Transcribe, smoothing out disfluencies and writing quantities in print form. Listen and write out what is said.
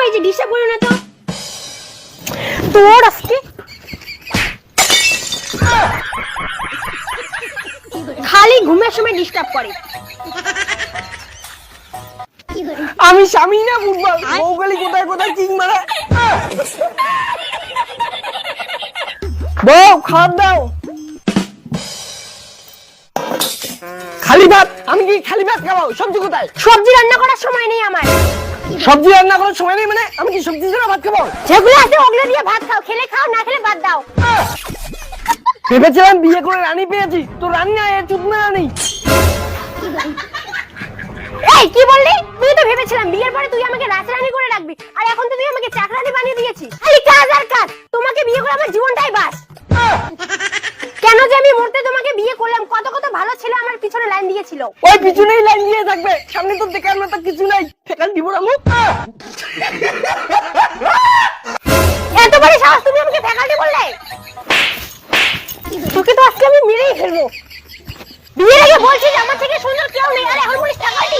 এই যে ডিস্টার্ব করো না তো। তোর আজকে খালি ঘুমের সময় ডিস্টার্ব করে। আমি স্বামী না ফুটবল, বউকালি কোথায় কোথায় কিং মারা। বউ খাবার দাও। খালি ভাত? আমি কি খালি ভাত খাবো? সবজি কোথায়? সবজি রান্না করার সময় নেই আমার। সবজি রান্না করার সময় নেই মানে আমি কি সবজি ছাড়া ভাত খাবো? যেগুলো আছে ওগুলো দিয়ে ভাত খাও, খেলে খাও না খেলে বাদ দাও। ভেবেছিলাম বিয়ে করে রানী পেয়েছি, তো রানী না চুদনা রানী। এই কি বললি? তুই তো ভেবেছিলাম বিয়ের পরে তুই আমাকে রাজরানী করে রাখবি, আর এখন তো তুই আমাকে চাকরানী বানিয়ে দিয়েছিস। খালি কাজ আর কাজ। তোমাকে বিয়ে করে আমার জীবনটাই বাস। কেন যে আমি মরতে তোমাকে বিয়ে করলাম, কত কত ভালো ছেলে আমার পিছনে লাইন দিয়েছিল। ওই পিছনেই লাইন দিয়ে থাকবে, সামনে তো দেখার মতো কিছু নাই। ফেকাল দিব না মুখ। এত বড় সাহস, তুমি আমাকে ফ্যাকাল্টি বললে? তোকে তো আজকে আমি মেরেই ফেলবো। বিয়ের আগে বলছিস আমার থেকে সুন্দর কেউ নেই, আর এখন বলিস ফ্যাকাল্টি।